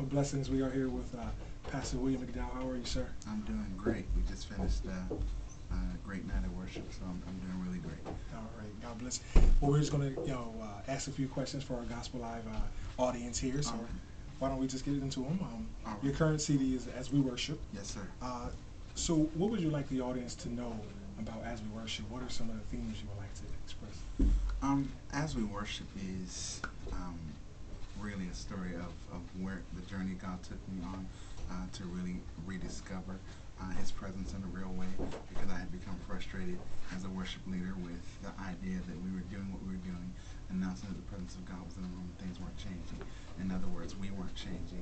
Well, blessings. We are here with Pastor William McDowell. How are you, sir? I'm doing great. We just finished a great night of worship, so I'm doing really great. All right. God bless. Well, we're just going to ask a few questions for our Gospel Live audience here. So why don't we just get into them? Your current CD is As We Worship. Yes, sir. So what would you like the audience to know about As We Worship? What are some of the themes you would like to express? As We Worship is really a story of where the journey God took me on to really rediscover His presence in a real way, because I had become frustrated as a worship leader with the idea that we were doing what we were doing, announcing that the presence of God was in the room and things weren't changing. In other words, we weren't changing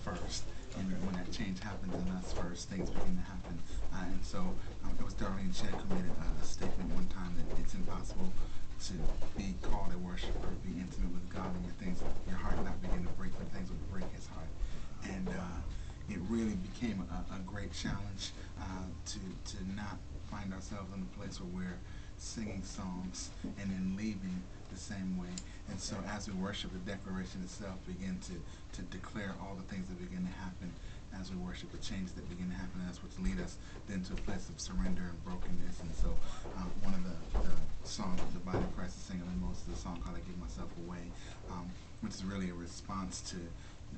first. And when that change happens in us first, things begin to happen. And so it was Darlene Chet who made a statement one time that it's impossible to be called a worshiper, be intimate with God, and your heart not begin to break, but things would break His heart. And it really became a great challenge to not find ourselves in a place where we're singing songs and then leaving the same way. And so as we worship, the declaration itself began to declare all the things that begin to happen as we worship, the changes that begin to happen, and that's what's lead us then to a place of surrender and brokenness. And so one of the songs that the body of Christ is singing the most is a song called I Give Myself Away, which is really a response to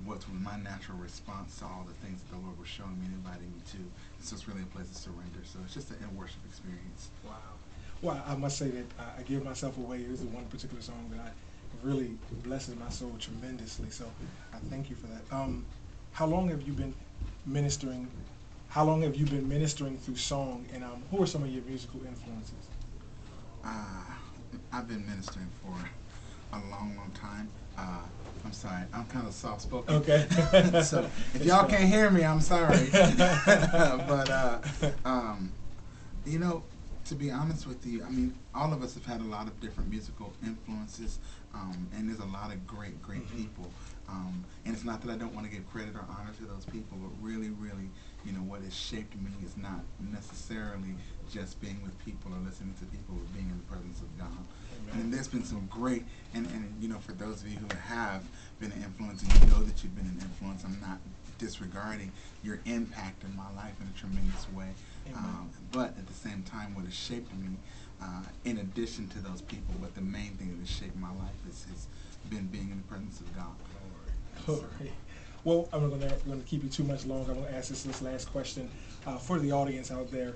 what was my natural response to all the things that the Lord was showing me and inviting me to. So it's really a place of surrender. So it's just a worship experience. Wow. Well, I must say that I Give Myself Away is the one particular song that really blesses my soul tremendously. So I thank you for that. How long have you been ministering? How long have you been ministering through song? And who are some of your musical influences? I've been ministering for a long, long time. I'm sorry, I'm kind of soft-spoken. Okay. So if y'all can't hear me, I'm sorry. But you know, to be honest with you, I mean, all of us have had a lot of different musical influences, and there's a lot of great people. And it's not that I don't want to give credit or honor to those people, but really, you know, what has shaped me is not necessarily just being with people or listening to people, but being in the presence of God. Amen. And there's been some great, and you know, for those of you who have been an influence and you know that you've been an influence, I'm not disregarding your impact in my life in a tremendous way. But at the same time, what has shaped me, in addition to those people, but the main thing that has shaped my life has been being in the presence of God. All right. Well, I'm not going to keep you too much longer. I'm going to ask this last question for the audience out there.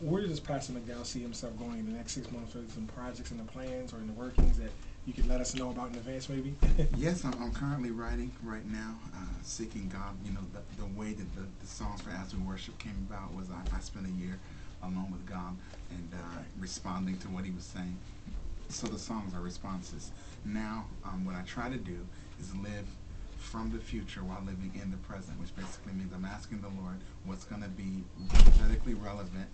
Where does Pastor McDowell see himself going in the next 6 months? Are there some projects in the plans or in the workings that you could let us know about in advance, maybe? Yes, I'm currently writing right now, seeking God. You know, the way that the songs for As We Worship came about was I spent a year alone with God and responding to what He was saying. So the songs are responses. Now, what I try to do is live from the future while living in the present, which basically means I'm asking the Lord what's going to be prophetically relevant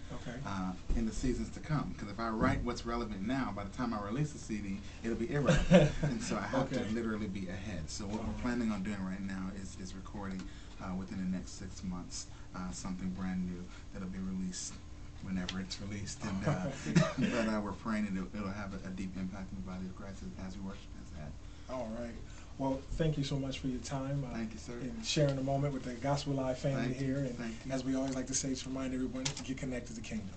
in the seasons to come. Because if I write what's relevant now, by the time I release the CD, it'll be irrelevant. And so I have to literally be ahead. So what we're planning on doing right now is recording within the next 6 months something brand new that'll be released whenever it's released. And but we're praying that it'll have a deep impact in the body of Christ as we worship has had. All right. Well, thank you so much for your time. Thank you, sir. And sharing a moment with the Gospel Live family here. And Thank you. as we always like to say, to remind everyone to get connected to the kingdom.